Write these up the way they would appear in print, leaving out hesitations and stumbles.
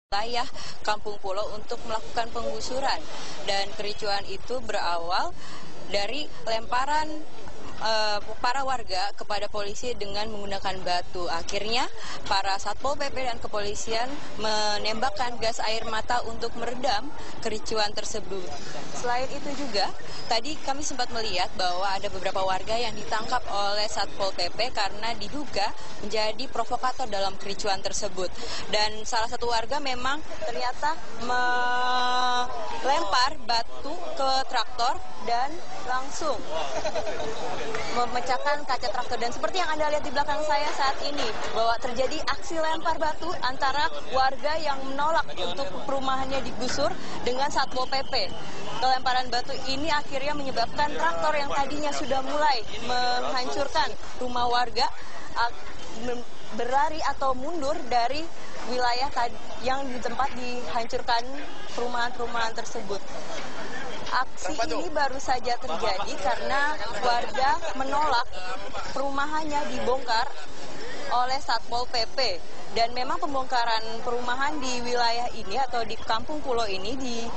wilayah Kampung Pulo untuk melakukan penggusuran. Dan kericuan itu berawal dari lemparan para warga kepada polisi dengan menggunakan batu. Akhirnya para Satpol PP dan kepolisian menembakkan gas air mata untuk meredam kericuan tersebut. Selain itu juga, tadi kami sempat melihat bahwa ada beberapa warga yang ditangkap oleh Satpol PP karena diduga menjadi provokator dalam kericuan tersebut. Dan salah satu warga memang ternyata melempar batu ke traktor dan langsung memecahkan kaca traktor. Dan seperti yang Anda lihat di belakang saya saat ini, bahwa terjadi aksi lempar batu antara warga yang menolak untuk perumahannya digusur dengan Satpol PP. Kelemparan batu ini akhirnya menyebabkan traktor yang tadinya sudah mulai menghancurkan rumah warga berlari atau mundur dari wilayah yang di tempat dihancurkan perumahan-perumahan tersebut. Aksi ini baru saja terjadi karena warga menolak perumahannya dibongkar oleh Satpol PP. Dan memang pembongkaran perumahan di wilayah ini atau di Kampung Pulo ini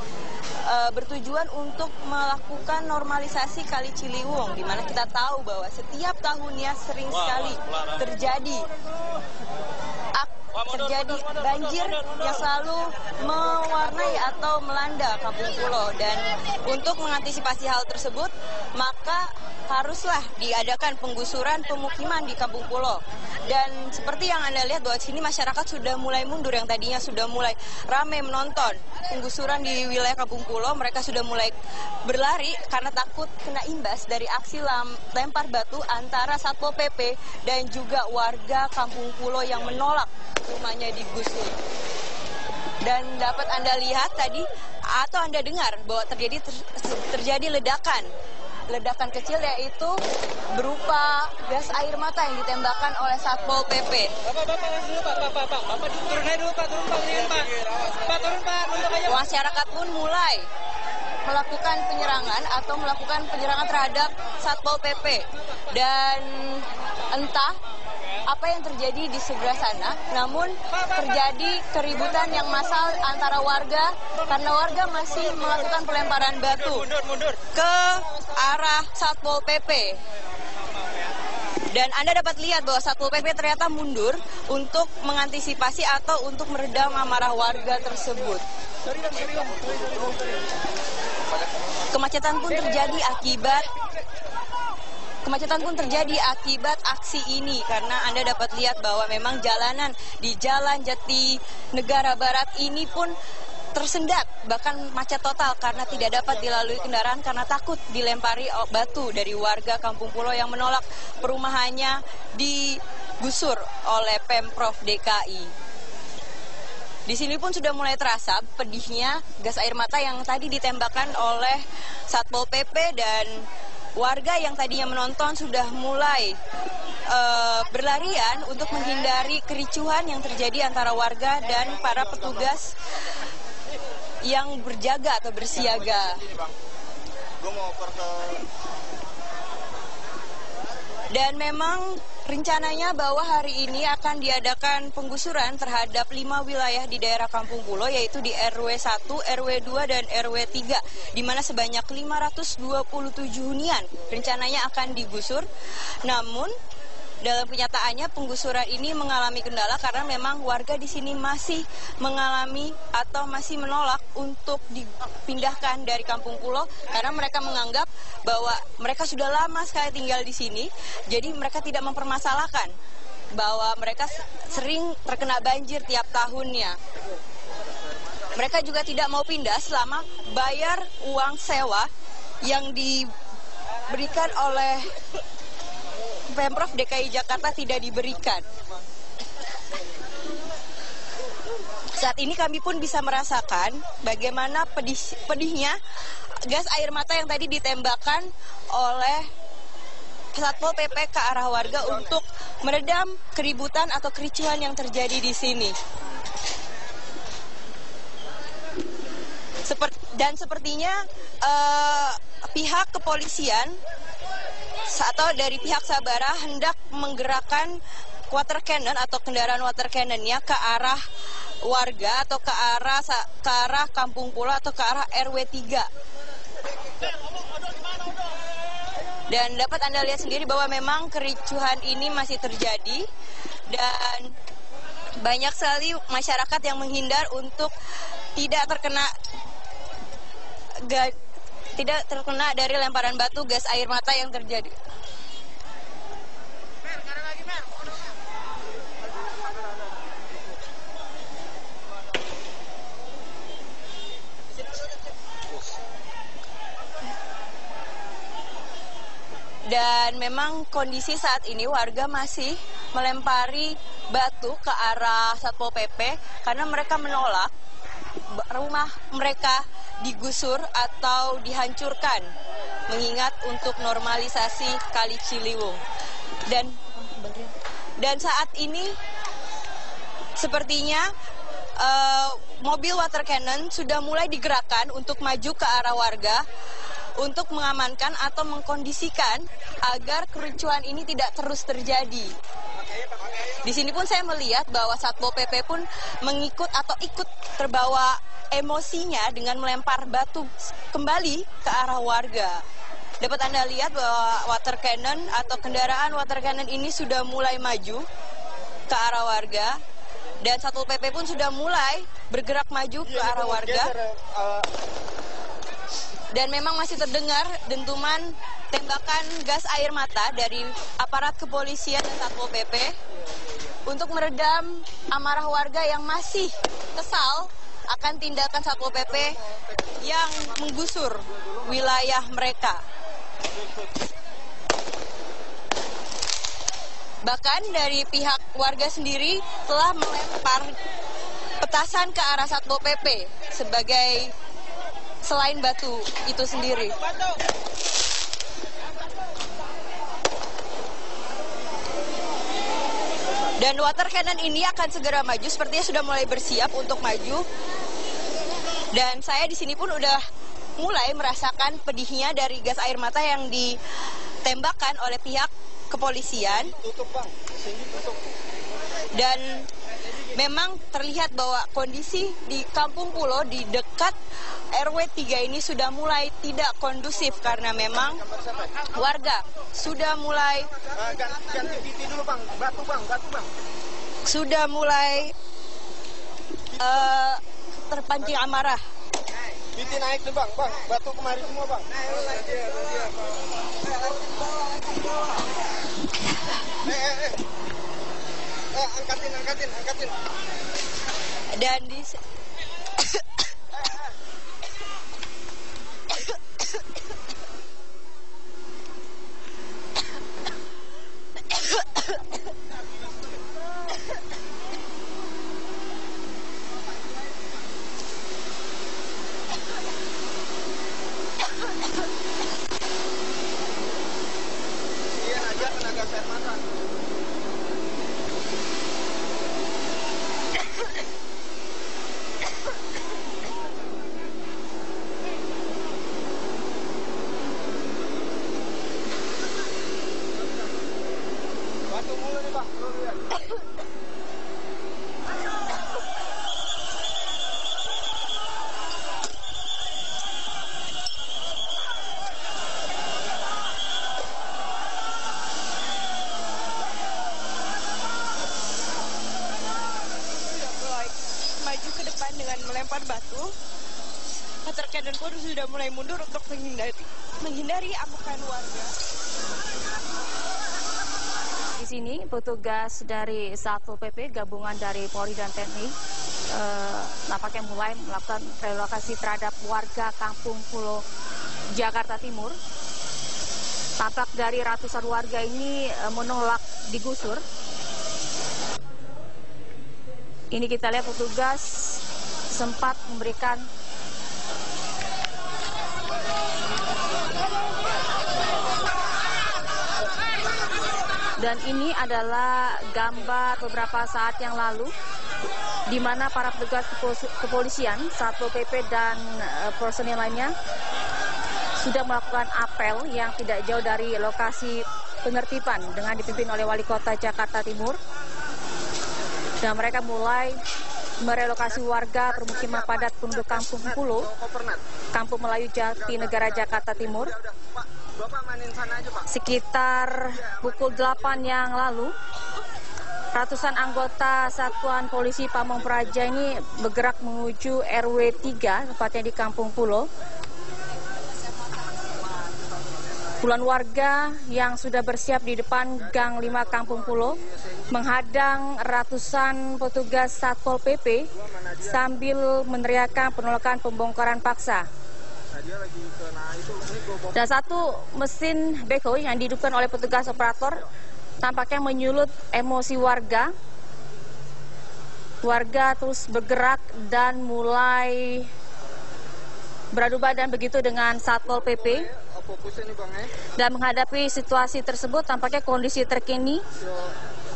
bertujuan untuk melakukan normalisasi Kali Ciliwung, di mana kita tahu bahwa setiap tahunnya sering sekali terjadi banjir yang selalu mewarnai atau melanda Kampung Pulo. Dan untuk mengantisipasi hal tersebut, maka haruslah diadakan penggusuran pemukiman di Kampung Pulo. Dan seperti yang Anda lihat bahwa sini masyarakat sudah mulai mundur, yang tadinya sudah mulai ramai menonton penggusuran di wilayah Kampung Pulo, mereka sudah mulai berlari karena takut kena imbas dari aksi lempar batu antara Satpol PP dan juga warga Kampung Pulo yang menolak rumahnya digusur. Dan dapat Anda lihat tadi atau Anda dengar bahwa terjadi ledakan kecil, yaitu berupa gas air mata yang ditembakkan oleh Satpol PP. Masyarakat pun mulai melakukan penyerangan terhadap Satpol PP. Dan entah apa yang terjadi di sebelah sana, namun terjadi keributan yang massal antara warga karena warga masih melakukan pelemparan batu ke arah Satpol PP. Dan Anda dapat lihat bahwa Satpol PP ternyata mundur untuk mengantisipasi atau untuk meredam amarah warga tersebut. Kemacetan pun terjadi akibat aksi ini, karena Anda dapat lihat bahwa memang jalanan di Jalan Jati Negara Barat ini pun tersendat, bahkan macet total karena tidak dapat dilalui kendaraan karena takut dilempari batu dari warga Kampung Pulo yang menolak perumahannya digusur oleh Pemprov DKI. Di sini pun sudah mulai terasa pedihnya gas air mata yang tadi ditembakkan oleh Satpol PP, dan warga yang tadinya menonton sudah mulai berlarian untuk menghindari kericuhan yang terjadi antara warga dan para petugas yang berjaga atau bersiaga. Dan memang rencananya bahwa hari ini akan diadakan penggusuran terhadap 5 wilayah di daerah Kampung Pulo, yaitu di RW 1, RW 2, dan RW 3, di mana sebanyak 527 hunian rencananya akan digusur. Namun dalam kenyataannya penggusuran ini mengalami kendala karena memang warga di sini masih mengalami atau masih menolak untuk dipindahkan dari Kampung Pulo karena mereka menganggap bahwa mereka sudah lama sekali tinggal di sini, jadi mereka tidak mempermasalahkan bahwa mereka sering terkena banjir tiap tahunnya. Mereka juga tidak mau pindah selama bayar uang sewa yang diberikan oleh Pemprov DKI Jakarta tidak diberikan. Saat ini kami pun bisa merasakan bagaimana pedihnya gas air mata yang tadi ditembakkan oleh Satpol PP ke arah warga untuk meredam keributan atau kericuhan yang terjadi di sini. Dan sepertinya pihak kepolisian atau dari pihak Sabara hendak menggerakkan water cannon atau kendaraan water cannonnya ke arah warga atau ke arah Kampung Pulo atau ke arah RW 3. Dan dapat Anda lihat sendiri bahwa memang kericuhan ini masih terjadi dan banyak sekali masyarakat yang menghindar untuk tidak terkena dari lemparan batu gas air mata yang terjadi. Dan memang kondisi saat ini warga masih melempari batu ke arah Satpol PP karena mereka menolak rumah mereka digusur atau dihancurkan mengingat untuk normalisasi Kali Ciliwung. Dan saat ini sepertinya mobil water cannon sudah mulai digerakkan untuk maju ke arah warga untuk mengamankan atau mengkondisikan agar kericuhan ini tidak terus terjadi. Di sini pun saya melihat bahwa Satpol PP pun mengikut atau ikut terbawa emosinya dengan melempar batu kembali ke arah warga. Dapat Anda lihat bahwa water cannon atau kendaraan water cannon ini sudah mulai maju ke arah warga dan Satpol PP pun sudah mulai bergerak maju ke arah warga. Dan memang masih terdengar dentuman tembakan gas air mata dari aparat kepolisian dan Satpol PP untuk meredam amarah warga yang masih kesal akan tindakan Satpol PP yang menggusur wilayah mereka. Bahkan dari pihak warga sendiri telah melempar petasan ke arah Satpol PP sebagai selain batu itu sendiri. Dan water cannon ini akan segera maju, sepertinya sudah mulai bersiap untuk maju. Dan saya di sini pun udah mulai merasakan pedihnya dari gas air mata yang ditembakkan oleh pihak kepolisian. Dan memang terlihat bahwa kondisi di Kampung Pulo di dekat RW 3 ini sudah mulai tidak kondusif karena memang warga sudah mulai ganti PT dulu bang, batu bang. Sudah mulai terpancing amarah. PT naik tuh bang, batu kemari semua bang. Angkatin. Dan di maju ke depan dengan melempar batu, water cannon pun sudah mulai mundur untuk menghindari amukan warga. Di sini petugas dari Satpol PP gabungan dari Polri dan TNI nampaknya mulai melakukan relokasi terhadap warga Kampung Pulo, Jakarta Timur. Tampak dari ratusan warga ini menolak digusur. Ini kita lihat petugas sempat memberikan dan ini adalah gambar beberapa saat yang lalu di mana para petugas kepolisian, Satpol PP dan personil lainnya sudah melakukan apel yang tidak jauh dari lokasi penertiban dengan dipimpin oleh Wali Kota Jakarta Timur. Dan mereka mulai merelokasi warga permukiman padat penduduk Kampung Pulo, Kampung Melayu Jatinegara, Jakarta Timur. Sekitar pukul 8 yang lalu, ratusan anggota Satuan Polisi Pamong Praja ini bergerak menuju RW 3, tepatnya di Kampung Pulo. Puluhan warga yang sudah bersiap di depan Gang 5 Kampung Pulo menghadang ratusan petugas Satpol PP sambil meneriakkan penolakan pembongkaran paksa. Dan satu mesin backhoe yang dihidupkan oleh petugas operator tampaknya menyulut emosi warga. Warga terus bergerak dan mulai beradu badan begitu dengan Satpol PP. Dan menghadapi situasi tersebut, tampaknya kondisi terkini,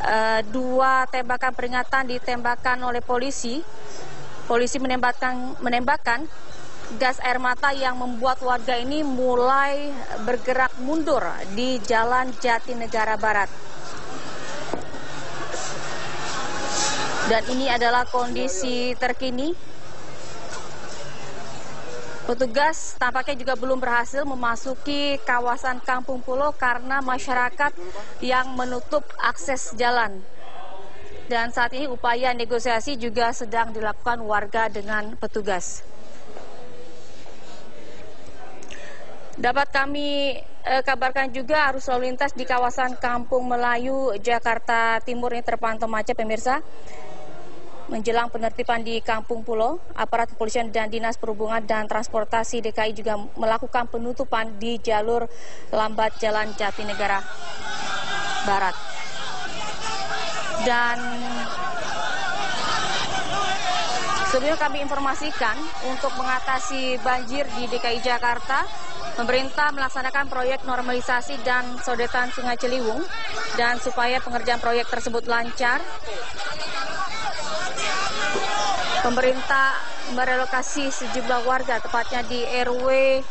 2 tembakan peringatan ditembakkan oleh polisi. Polisi menembakkan gas air mata yang membuat warga ini mulai bergerak mundur di Jalan Jatinegara Barat. Dan ini adalah kondisi terkini. Petugas tampaknya juga belum berhasil memasuki kawasan Kampung Pulo karena masyarakat yang menutup akses jalan. Dan saat ini upaya negosiasi juga sedang dilakukan warga dengan petugas. Dapat kami kabarkan juga arus lalu lintas di kawasan Kampung Melayu, Jakarta Timur ini terpantau macet, pemirsa. Menjelang penertiban di Kampung Pulo, aparat kepolisian dan Dinas Perhubungan dan Transportasi DKI juga melakukan penutupan di jalur lambat Jalan Jatinegara Barat. Dan sebelumnya kami informasikan untuk mengatasi banjir di DKI Jakarta, pemerintah melaksanakan proyek normalisasi dan sodetan Sungai Ciliwung, dan supaya pengerjaan proyek tersebut lancar, pemerintah merelokasi sejumlah warga, tepatnya di RW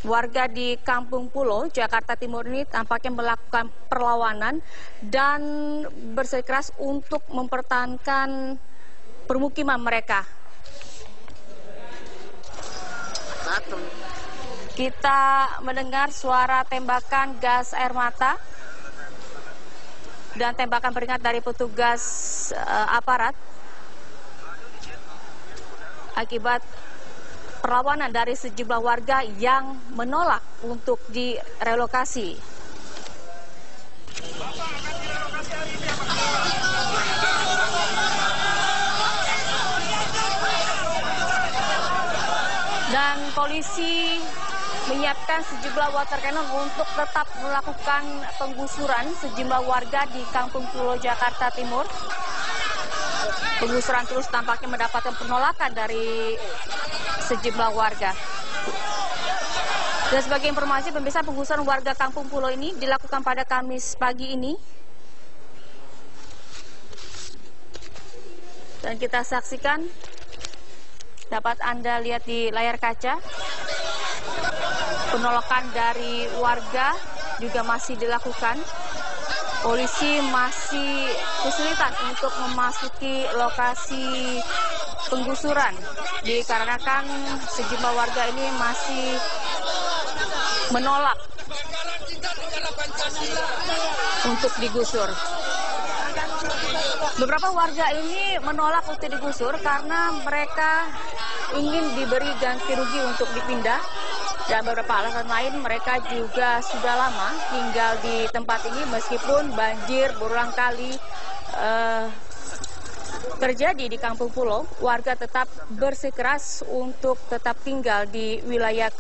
warga di Kampung Pulo, Jakarta Timur ini tampaknya melakukan perlawanan dan bersikeras untuk mempertahankan permukiman mereka. Kita mendengar suara tembakan gas air mata dan tembakan peringatan dari petugas aparat akibat perlawanan dari sejumlah warga yang menolak untuk direlokasi. Dan polisi menyiapkan sejumlah water cannon untuk tetap melakukan penggusuran sejumlah warga di Kampung Pulo, Jakarta Timur. Penggusuran terus tampaknya mendapatkan penolakan dari sejumlah warga. Dan sebagai informasi, pemirsa, penggusuran warga Kampung Pulo ini dilakukan pada Kamis pagi ini. Dan kita saksikan, dapat Anda lihat di layar kaca, penolakan dari warga juga masih dilakukan. Polisi masih kesulitan untuk memasuki lokasi penggusuran dikarenakan sejumlah warga ini masih menolak untuk digusur. Beberapa warga ini menolak untuk digusur karena mereka ingin diberi ganti rugi untuk dipindah. Dan beberapa alasan lain, mereka juga sudah lama tinggal di tempat ini meskipun banjir berulang kali terjadi di Kampung Pulo. Warga tetap bersikeras untuk tetap tinggal di wilayah